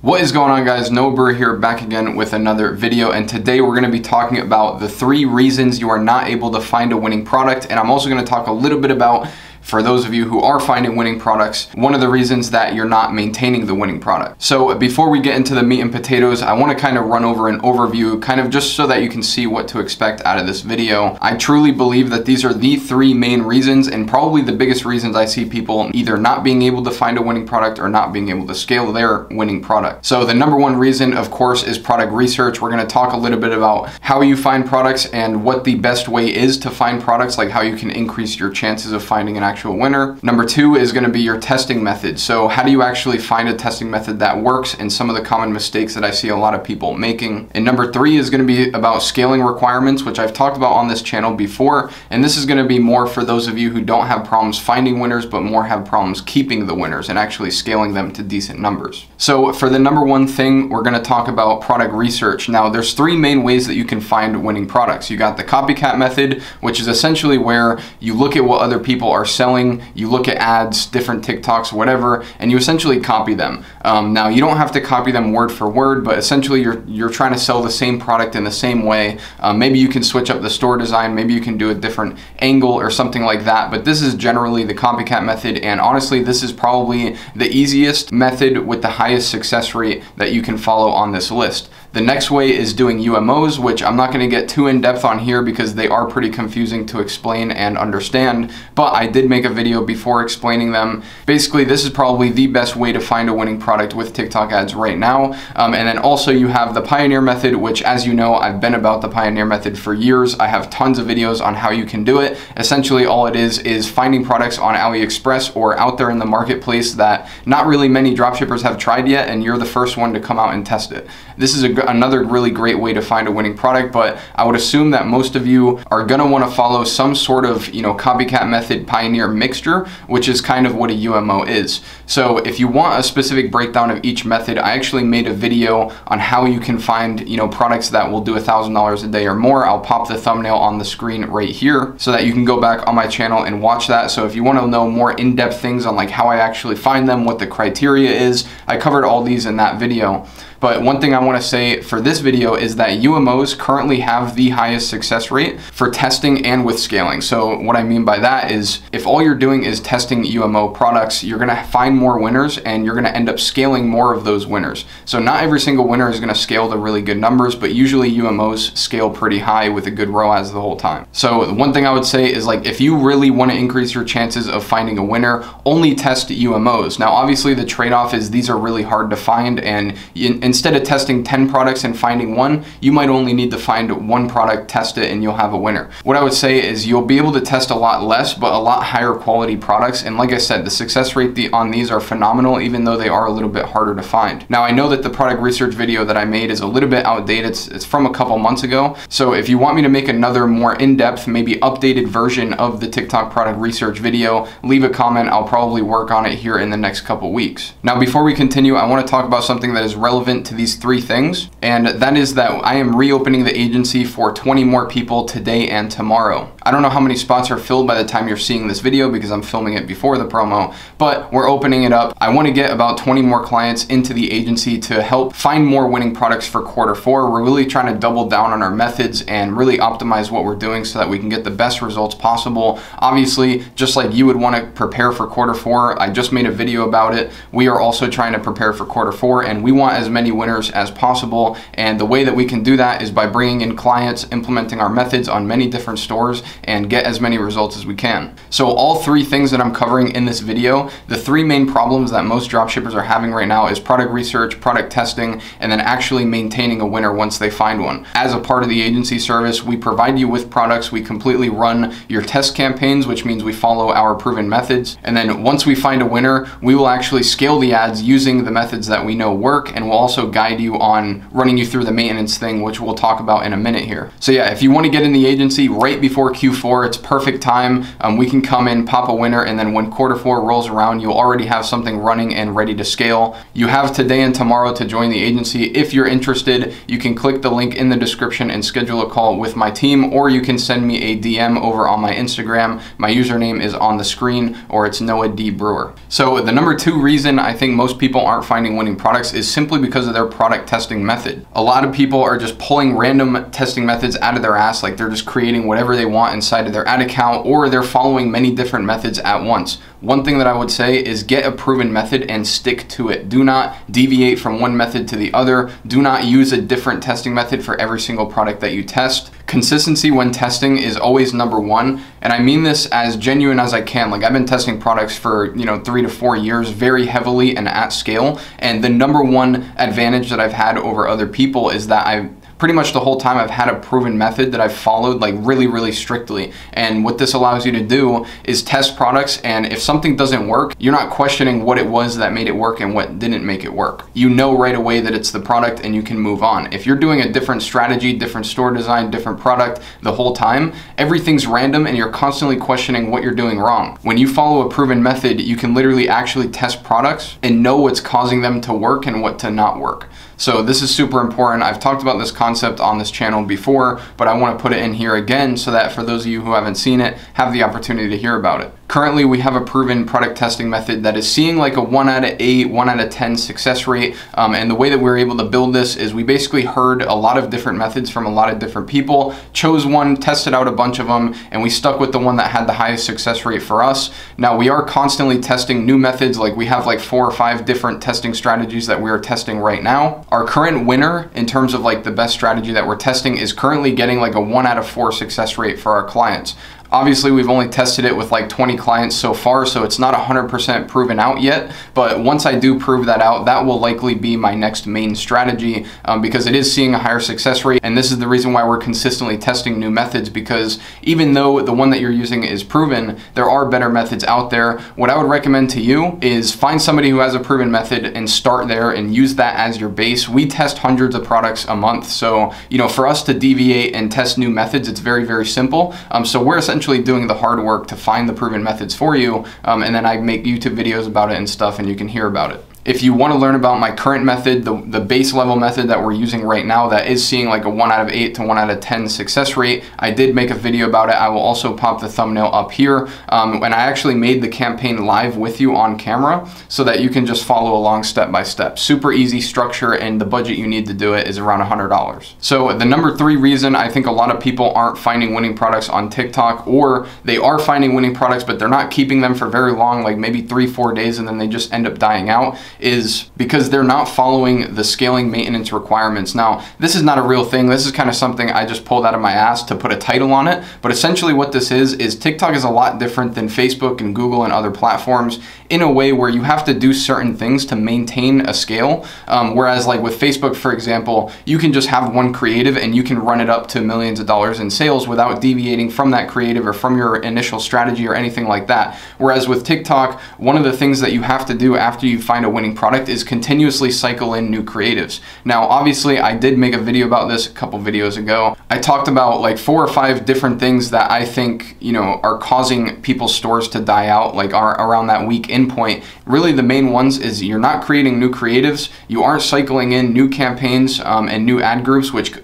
What is going on, guys? Brewer here, back again with another video, and today we're going to be talking about the 3 reasons you are not able to find a winning product, and I'm also going to talk a little bit about, for those of you who are finding winning products, one of the reasons that you're not maintaining the winning product. So before we get into the meat and potatoes, I want to kind of run over an overview, kind of just so that you can see what to expect out of this video. I truly believe that these are the 3 main reasons, and probably the biggest reasons I see people either not being able to find a winning product or not being able to scale their winning product. So the number 1 reason, of course, is product research. We're going to talk a little bit about how you find products and what the best way is to find products, like how you can increase your chances of finding an actual winner. Number 2 is going to be your testing method. So how do you actually find a testing method that works, and some of the common mistakes that I see a lot of people making. And number 3 is going to be about scaling requirements, which I've talked about on this channel before, and this is going to be more for those of you who don't have problems finding winners but more have problems keeping the winners and actually scaling them to decent numbers. So for the number 1 thing, we're going to talk about product research. Now there's 3 main ways that you can find winning products. You got the copycat method, which is essentially where you look at what other people are selling, you look at ads, different TikToks, whatever, and you essentially copy them. Now you don't have to copy them word for word, but essentially you're trying to sell the same product in the same way. Maybe you can switch up the store design, maybe you can do a different angle or something like that, but this is generally the copycat method, and honestly this is probably the easiest method with the highest success rate that you can follow on this list. The next way is doing UMOs, which I'm not going to get too in depth on here because they are pretty confusing to explain and understand, but I did make a video before explaining them. Basically, this is probably the best way to find a winning product with TikTok ads right now. And then also you have the Pioneer method, which, as you know, I've been about the Pioneer method for years. I have tons of videos on how you can do it. Essentially, all it is finding products on AliExpress or out there in the marketplace that not really many dropshippers have tried yet, and you're the first one to come out and test it. This is another really great way to find a winning product, but I would assume that most of you are going to want to follow some sort of, copycat method Pioneer mixture, which is kind of what a UMO is. So if you want a specific breakdown of each method, I actually made a video on how you can find, products that will do $1,000 a day or more. I'll pop the thumbnail on the screen right here so that you can go back on my channel and watch that. So if you want to know more in-depth things on like how I actually find them, what the criteria is, I covered all these in that video. But one thing I want to say for this video is that UMOs currently have the highest success rate for testing and with scaling. So what I mean by that is if all you're doing is testing UMO products, you're going to find more winners and you're going to end up scaling more of those winners. So not every single winner is going to scale to really good numbers, but usually UMOs scale pretty high with a good ROAS the whole time. So one thing I would say is, like, if you really want to increase your chances of finding a winner, only test UMOs. Now obviously the trade-off is these are really hard to find, and instead of testing 10 products and finding one, you might only need to find 1 product, test it, and you'll have a winner. What I would say is you'll be able to test a lot less, but a lot higher quality products. And like I said, the success rate on these are phenomenal, even though they are a little bit harder to find. Now I know that the product research video that I made is a little bit outdated. It's from a couple months ago. So if you want me to make another more in-depth, maybe updated version of the TikTok product research video, leave a comment. I'll probably work on it here in the next couple weeks. Now before we continue, I want to talk about something that is relevant to these 3 things, and that is that I am reopening the agency for 20 more people today and tomorrow. I don't know how many spots are filled by the time you're seeing this video because I'm filming it before the promo, but we're opening it up. I want to get about 20 more clients into the agency to help find more winning products for Q4. We're really trying to double down on our methods and really optimize what we're doing so that we can get the best results possible. Obviously, just like you would want to prepare for Q4, I just made a video about it. We are also trying to prepare for Q4, and we want as many winners as possible, and the way that we can do that is by bringing in clients, implementing our methods on many different stores, and get as many results as we can. So all 3 things that I'm covering in this video, the 3 main problems that most dropshippers are having right now is product research, product testing, and then actually maintaining a winner once they find one. As a part of the agency service, we provide you with products, we completely run your test campaigns, which means we follow our proven methods, and then once we find a winner, we will actually scale the ads using the methods that we know work, and we'll also guide you on running you through the maintenance thing, which we'll talk about in a minute here. So yeah, if you want to get in the agency right before Q4, Q4, it's perfect time. We can come in, pop a winner, and then when Q4 rolls around, you'll already have something running and ready to scale. You have today and tomorrow to join the agency. If you're interested, you can click the link in the description and schedule a call with my team, or you can send me a DM over on my Instagram. My username is on the screen, or it's Noah D. Brewer. So the number 2 reason I think most people aren't finding winning products is simply because of their product testing method. A lot of people are just pulling random testing methods out of their ass, like they're just creating whatever they want inside of their ad account, or they're following many different methods at once. One thing that I would say is get a proven method and stick to it. Do not deviate from one method to the other. Do not use a different testing method for every single product that you test. Consistency when testing is always number 1, and I mean this as genuine as I can. Like, I've been testing products for 3 to 4 years very heavily and at scale, and the number 1 advantage that I've had over other people is that I've pretty much the whole time I've had a proven method that I've followed like really strictly. And what this allows you to do is test products, and if something doesn't work, you're not questioning what it was that made it work and what didn't make it work. You know right away that it's the product and you can move on. If you're doing a different strategy, different store design, different product the whole time, everything's random and you're constantly questioning what you're doing wrong. When you follow a proven method, you can literally actually test products and know what's causing them to work and what to not work. So this is super important. I've talked about this concept on this channel before, but I want to put it in here again so that for those of you who haven't seen it, have the opportunity to hear about it. Currently, we have a proven product testing method that is seeing like a 1 out of 8, 1 out of 10 success rate. And the way that we're able to build this is we basically heard a lot of different methods from a lot of different people, chose one, tested out a bunch of them, and we stuck with the one that had the highest success rate for us. Now, we are constantly testing new methods. Like, we have like 4 or 5 different testing strategies that we are testing right now. Our current winner in terms of like the best strategy that we're testing is currently getting like a 1 out of 4 success rate for our clients. Obviously, we've only tested it with like 20 clients so far, so it's not 100% proven out yet, but once I do prove that out, that will likely be my next main strategy because it is seeing a higher success rate, and this is the reason why we're consistently testing new methods, because even though the one that you're using is proven, there are better methods out there. What I would recommend to you is find somebody who has a proven method and start there and use that as your base. We test hundreds of products a month, so for us to deviate and test new methods, it's very simple. So we're essentially doing the hard work to find the proven methods for you, and then I make YouTube videos about it and stuff, and you can hear about it. If you want to learn about my current method, the base level method that we're using right now that is seeing like a 1 out of 8 to 1 out of 10 success rate, I did make a video about it. I will also pop the thumbnail up here. And I actually made the campaign live with you on camera so that you can just follow along step by step. Super easy structure, and the budget you need to do it is around $100. So the number 3 reason I think a lot of people aren't finding winning products on TikTok, or they are finding winning products but they're not keeping them for very long, like maybe 3-4 days, and then they just end up dying out, is because they're not following the scaling maintenance requirements. Now, this is not a real thing. This is kind of something I just pulled out of my ass to put a title on it. But essentially what this is TikTok is a lot different than Facebook and Google and other platforms in a way where you have to do certain things to maintain a scale. Whereas like with Facebook, for example, you can just have one creative and you can run it up to millions of dollars in sales without deviating from that creative or from your initial strategy or anything like that. Whereas with TikTok, one of the things that you have to do after you find a winning product is continuously cycle in new creatives. Now, obviously, I did make a video about this a couple videos ago. I talked about like 4 or 5 different things that I think, are causing people's stores to die out, like are around that weak in point. Really, the main ones is you're not creating new creatives, you aren't cycling in new campaigns and new ad groups, which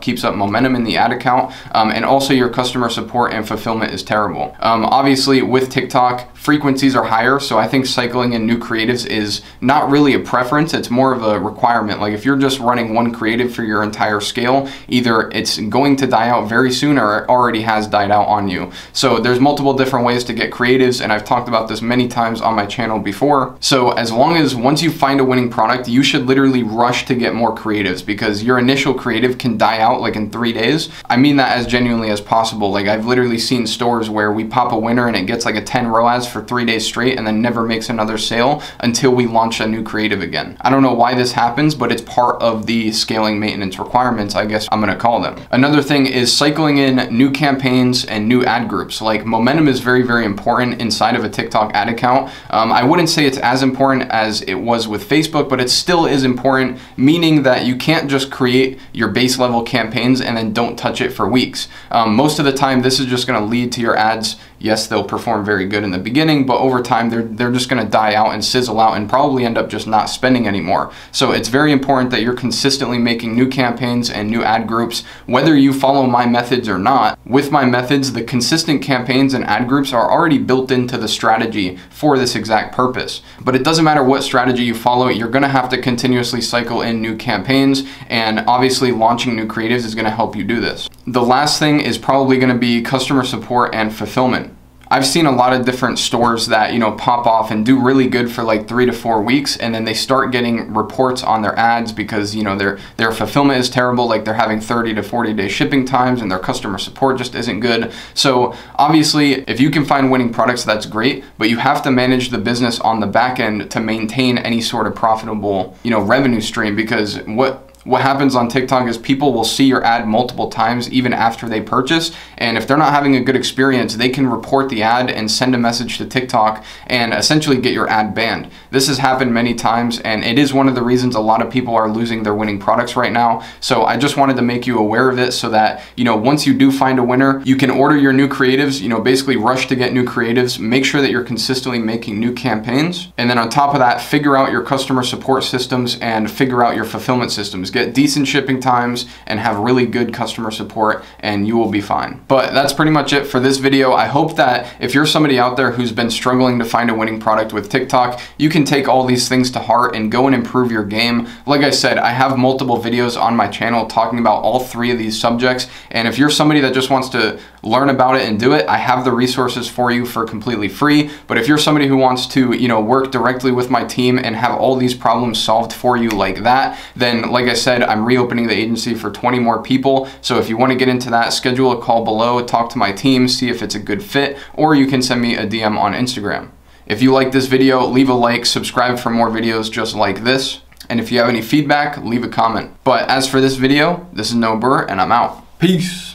keeps up momentum in the ad account, and also your customer support and fulfillment is terrible. Obviously, with TikTok, frequencies are higher, so I think cycling in new creatives is not really a preference, it's more of a requirement. Like if you're just running one creative for your entire scale, either it's going to die out very soon or it already has died out on you. So there's multiple different ways to get creatives, and I've talked about this many times on my channel before. So as long as once you find a winning product, you should literally rush to get more creatives, because your initial creative can die out like in 3 days. I mean that as genuinely as possible. Like I've literally seen stores where we pop a winner and it gets like a 10 ROAS for 3 days straight and then never makes another sale until we launch a new creative again. I don't know why this happens, but it's part of the scaling maintenance requirements, I guess I'm gonna call them. Another thing is cycling in new campaigns and new ad groups. Like, momentum is very, very important inside of a TikTok ad account. I wouldn't say it's as important as it was with Facebook, but it still is important, meaning that you can't just create your base level campaigns and then don't touch it for weeks. Most of the time, this is just gonna lead to your ads. Yes, they'll perform very good in the beginning, but over time, they're just gonna die out and sizzle out and probably end up just not spending anymore. So it's very important that you're consistently making new campaigns and new ad groups, whether you follow my methods or not. With my methods, the consistent campaigns and ad groups are already built into the strategy for this exact purpose. But it doesn't matter what strategy you follow, you're gonna have to continuously cycle in new campaigns, and obviously launching new creatives is gonna help you do this. The last thing is probably gonna be customer support and fulfillment. I've seen a lot of different stores that, you know, pop off and do really good for like 3 to 4 weeks, and then they start getting reports on their ads because, you know, their fulfillment is terrible, like they're having 30 to 40 day shipping times and their customer support just isn't good. So obviously, if you can find winning products, that's great, but you have to manage the business on the back end to maintain any sort of profitable, you know, revenue stream, because what happens on TikTok is people will see your ad multiple times even after they purchase, and if they're not having a good experience, they can report the ad and send a message to TikTok and essentially get your ad banned. This has happened many times, and it is one of the reasons a lot of people are losing their winning products right now. So I just wanted to make you aware of it so that, you know, once you do find a winner, you can order your new creatives, you know, basically rush to get new creatives, make sure that you're consistently making new campaigns, and then on top of that, figure out your customer support systems and figure out your fulfillment systems. Get decent shipping times and have really good customer support, and you will be fine. But that's pretty much it for this video. I hope that if you're somebody out there who's been struggling to find a winning product with TikTok, you can take all these things to heart and go and improve your game. Like I said, I have multiple videos on my channel talking about all 3 of these subjects, and if you're somebody that just wants to learn about it and do it, I have the resources for you for completely free. But if you're somebody who wants to, you know, work directly with my team and have all these problems solved for you like that, then like I said, I'm reopening the agency for 20 more people. So if you want to get into that, schedule a call below, talk to my team, see if it's a good fit, or you can send me a DM on Instagram. If you like this video, leave a like, subscribe for more videos just like this. And if you have any feedback, leave a comment. But as for this video, this is Brewer, and I'm out. Peace.